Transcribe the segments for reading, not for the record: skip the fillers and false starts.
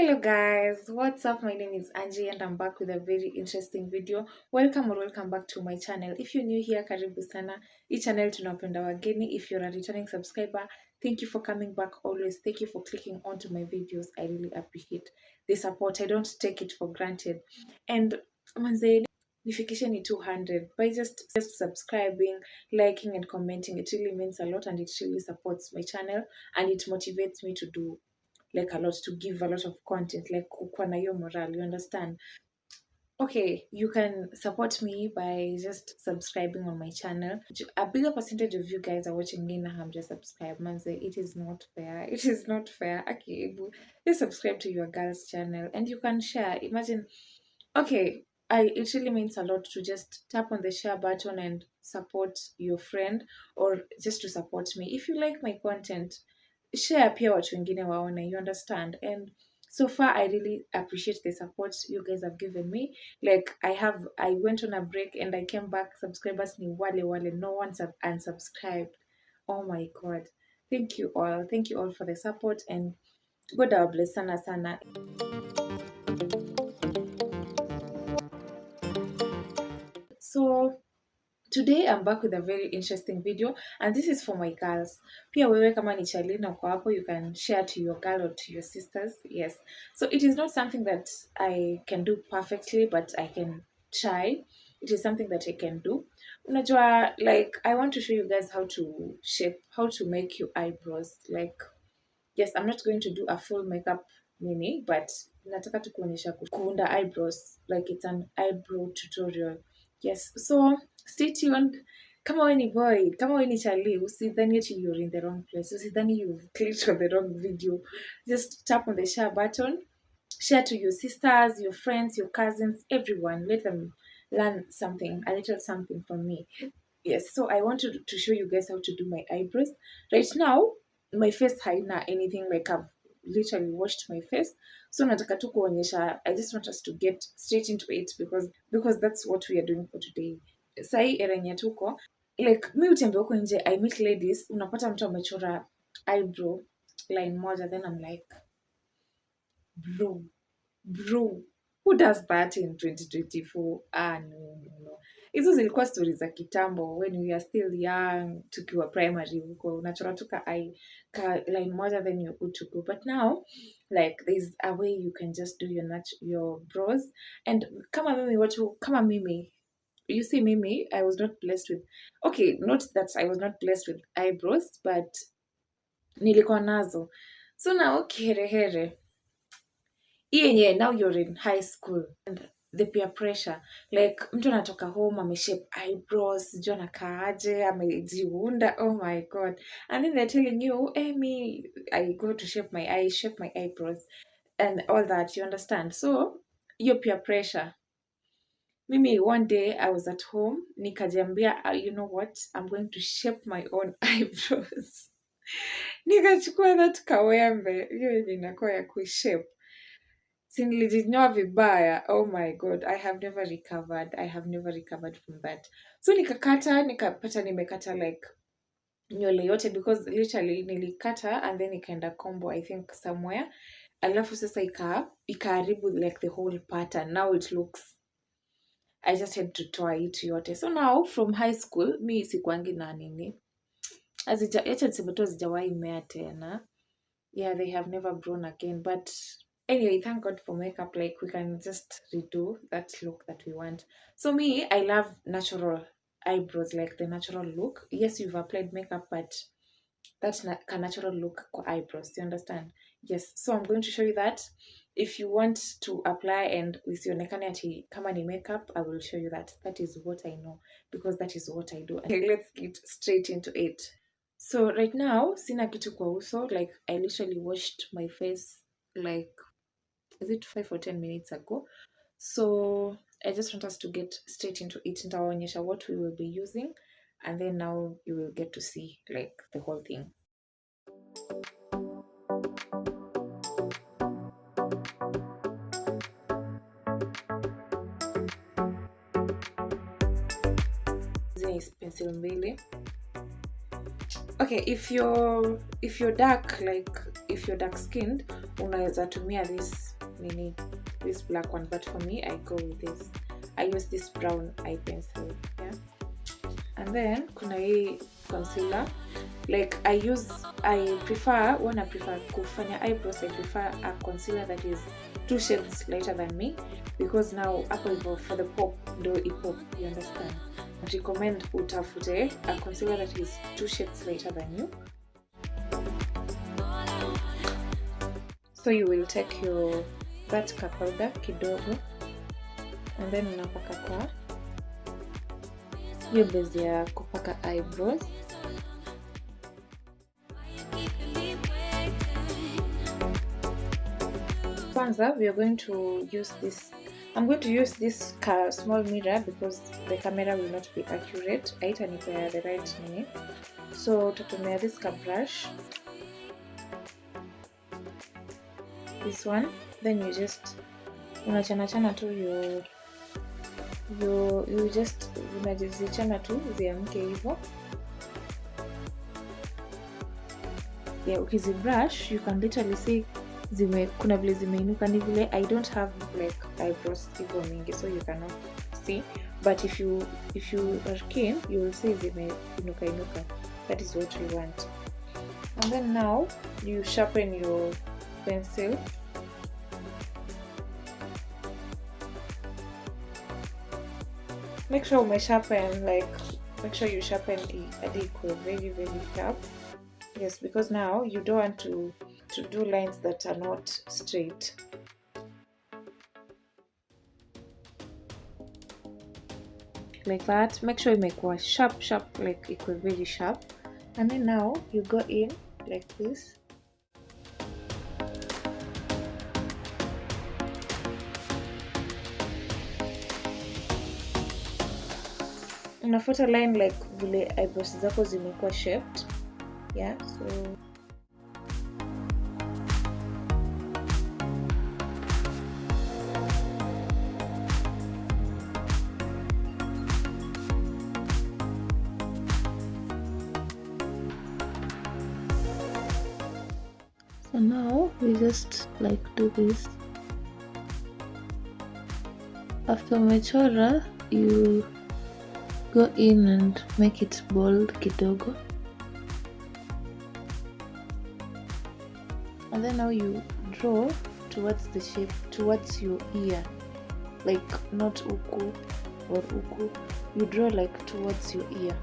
Hello guys, what's up? My name is Angie and I'm back with a very interesting video. Welcome back to my channel. If you're new here, karibu sana. Hii channel tunapenda wageni. If you're a returning subscriber, thank you for coming back always. Thank you for clicking onto my videos. I really appreciate the support. I don't take it for granted. And manze, notification is 200 by just subscribing, liking and commenting. It really means a lot and it really supports my channel and it motivates me to do like a lot, to give a lot of content, like kukuwa na hiyo morale, you understand? Okay, you can support me by just subscribing on my channel. A bigger percentage of you guys are watching me now, I'm just subscribed. Man, say it is not fair. It is not fair. Okay, just subscribe to your girl's channel and you can share. Imagine, okay, it really means a lot to just tap on the share button and support your friend or just to support me. If you like my content, share pia watu wengine waone, you understand? And so far I really appreciate the support you guys have given me. Like I went on a break and I came back, subscribers ni wale, no one's unsubscribed. Oh my god, thank you all for the support and god bless sana sana. So today I'm back with a very interesting video and this is for my girls. Pia wewe kama ni chali na uko hapo, you can share to your girl or to your sisters. Yes. So it is not something that I can do perfectly, but I can try. It is something that I can do. Unajua, like I want to show you guys how to make your eyebrows. Like, yes, I'm not going to do a full makeup mini, but nataka tu kuonyesha kuunda eyebrows. Like it's an eyebrow tutorial. Yes, so stay tuned. Kama we ni boy, kama we ni chali, usidhani ati you're in the wrong place. Usidhani you've clicked on the wrong video. Just tap on the share button. Share to your sisters, your friends, your cousins, everyone. Let them learn something, a little something from me. Yes, so I want to show you guys how to do my eyebrows. Right now, my face haina anything, like I've literally washed my face. So nataka tu kuonyesha, I just want us to get straight into it because that's what we are doing for today. Sai era yenye tuko, like mi utembea huko nje, I meet ladies, unapata mtu amechora eyebrow line moja, then I'm like, bro, who does that in 2024? No. Hizo zilikuwa stories za kitambo when we are still young, tukiwa primary huko unachora tu ka line moja, then you're good to go. But now, like, there's a way you can just do your brows. And kama mimi, you see mimi, I was not blessed with, okay, not that I was not blessed with eyebrows, but nilikuwa nazo. So now kiherehere yenye, now you're in high school and the peer pressure, like mtu anatoka home ameshape eyebrows, sijui anakaaje, amejiunda, oh my god, and then they're telling you, hey, me, I go to shape my eyebrows and all that, you understand? So your peer pressure. Mimi, one day I was at home, nikajiambia, you know what, I'm going to shape my own eyebrows. Nikachukua that kawembe, hiyo yenye inakuwa ya kuishape, nilijinyoa vibaya. Oh my god, I have never recovered from that. So nikapata nimekata like nywele yote, because literally nilikata and then ikaenda combo, I think somewhere, alafu sasa ikaharibu like the whole pattern. Now it looks, I just had to toa it yote. So now from high school mi sikuangi na nini, acha niseme tu hazijawahi mea tena. Yeah, they have never grown again. But anyway, thank God for makeup. Like, we can just redo that look that we want. So me, I love natural eyebrows, like the natural look. Yes, you've applied makeup, but that's a natural look for eyebrows. You understand? Yes. So I'm going to show you that. If you want to apply and usionekane ati kama ni makeup, I will show you that. That is what I know, because that is what I do. Okay, let's get straight into it. So right now, sina kitu kwa uso. Like, I literally washed my face like, is it 5 or 10 minutes ago? So I just want us to get straight into it. Nitawaonyesha what we will be using, and then now you will get to see like the whole thing. Hizi pencil mbili. Okay, if you're dark, like if you're dark skinned, unaweza tumia this this black one, but for me I go with this. I use this brown eye pencil, yeah. And then kuna hii concealer. Like I prefer kufanya eyebrows, I prefer a concealer that is 2 shades lighter than me, because now hapo for the pop do ipop, you understand. I recommend utafute a concealer that is 2 shades lighter than you. So you will take your that powder kidogo, and then unapaka kwa hiyo base ya kupaka eyebrows. Kwanza we are going to use this. I'm going to use this small mirror because the camera will not be accurate. Haitanipea the right nini. So tutumia this brush. This one. Then you just unachana tu you just unajizichana tu ziamke hivyo. Yeah, ukizi brush you can literally see kuna vile zimeinuka. Ni vile I don't have like eyebrows hivyo mingi, so you cannot see, but if you are keen you will see zimeinuka. That is what we want. And then now you sharpen your pencil. Make sure you sharpen it very, very sharp. Yes, because now you don't want to do lines that are not straight. Like that. Make sure you make one sharp, like equal very sharp. And then now you go in like this. Unafuata line like vile eyebrows zako zimekuwa shaped. Yeah, so now we just like do this. After umechora, you go in and make it bold kidogo. And then now you draw towards the shape, towards your ear. Like not uku or uku. You draw like towards your ear.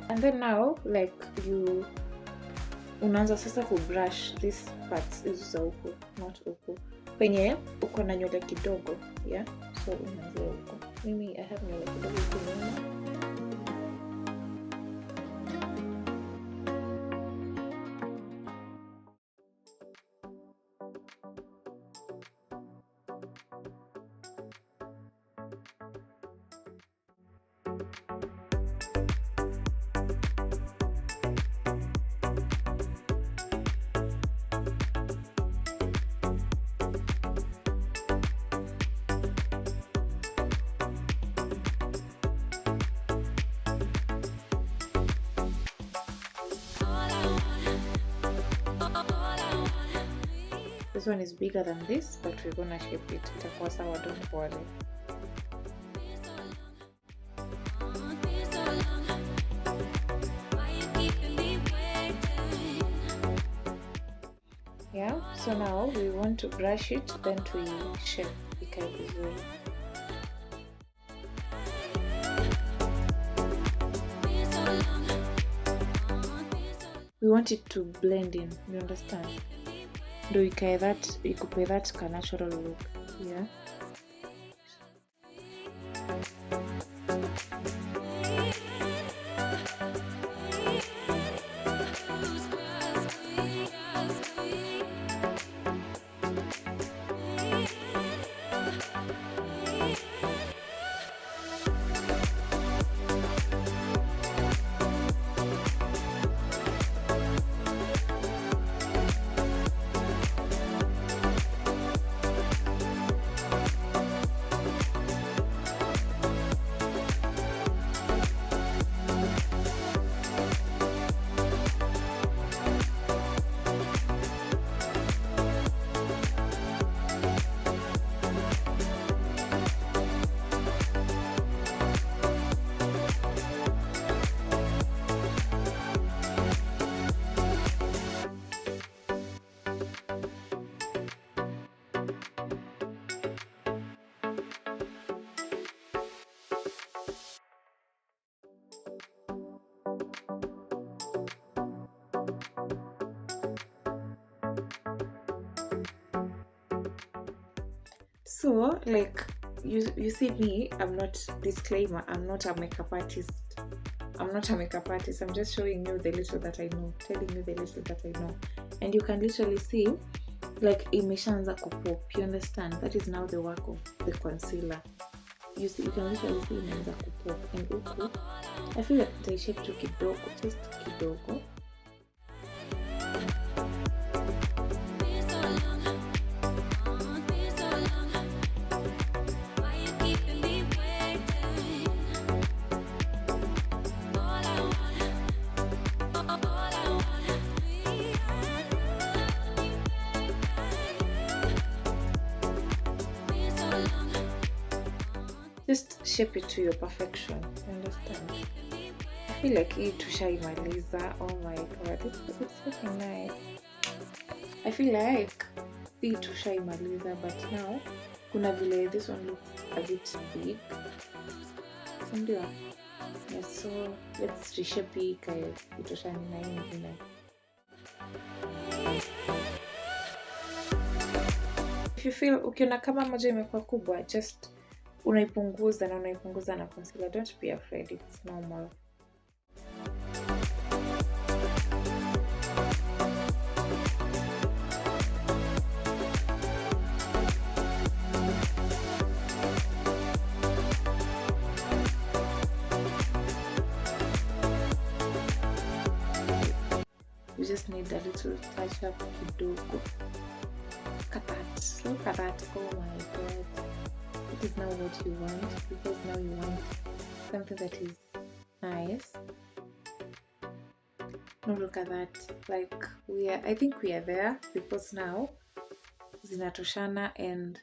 And then now like you unaanza sasa kubrush this parts hizo za huku, not huku penye uko na nywele kidogo, yeah, so unaanza huko. Mimi I have nywele kidogo huku nyuma. This one is bigger than this, but we're gonna shape it. Itakuwa sawa, don't worry. Yeah, so now we want to brush it, then to shape ikae vizuri. We want it to blend in, you understand? Do ikae that, ikupe that ka natural look, yeah. So like you see me, I'm not, disclaimer, I'm not a makeup artist. I'm not a makeup artist. I'm just showing you the little that I know, telling you the little that I know. And you can literally see like imeshaanza kupop. You understand? That is now the work of the concealer. You see, you can literally see imeanza kupop. And huku I feel like nitaishape tu kidogo, just kidogo. Just shape it to your perfection. You understand? I feel like hii tushaimaliza. Oh my god, it's looking nice. I feel like hii tushaimaliza, but now kuna vile this one looks a bit big. Sindio? Yes, so let's reshape hii ikae itoshane na hii ingine. If you feel ukiona kama moja imekuwa kubwa, just unaipunguza na concealer. Don't be afraid, it's normal. You just need a little touch up kidogo. Look at that. Look at that. Oh my god. It is now what you want, because now you want something that is nice. No, look at that. Like I think we are there, because now zinatoshana and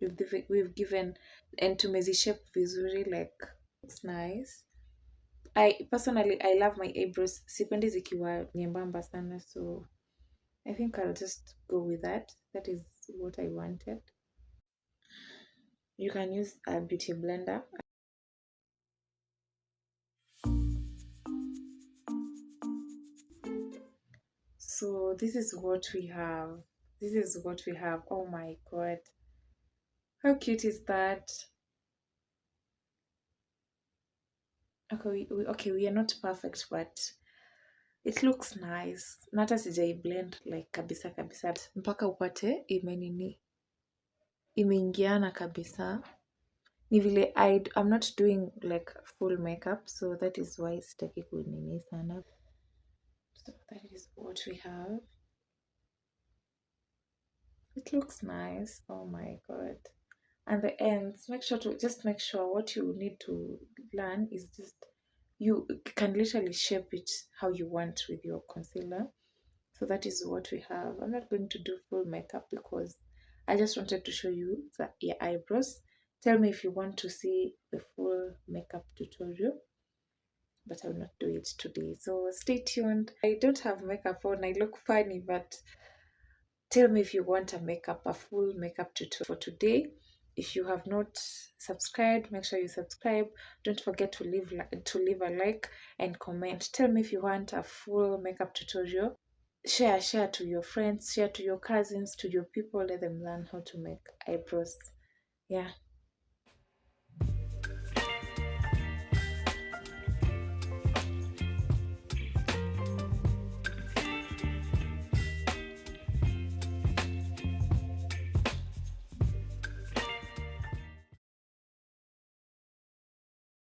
we've given and tumezishape vizuri, like it's nice. I personally love my eyebrows. Sipendi zikiwa nyembamba sana, so I think I'll just go with that. That is what I wanted. You can use a beauty blender. So this is what we have. This is what we have. Oh my god. How cute is that? Okay, we are not perfect, but it looks nice. Nata sijai blend like kabisa kabisa. Mpaka upate imeingiana kabisa. Ni vile I'm not doing like full makeup, so that is why sitaki kunini sana. So that is what we have. It looks nice. Oh my god. And the ends, make sure what you need to learn is just you can literally shape it how you want with your concealer. So that is what we have. I'm not going to do full makeup because I just wanted to show you your eyebrows. Tell me if you want to see the full makeup tutorial, but I will not do it today. So stay tuned. I don't have makeup on. I look funny, but tell me if you want a full makeup tutorial for today. If you have not subscribed, make sure you subscribe. Don't forget to leave a like and comment. Tell me if you want a full makeup tutorial. Share to your friends, share to your cousins, to your people. Let them learn how to make eyebrows. Yeah.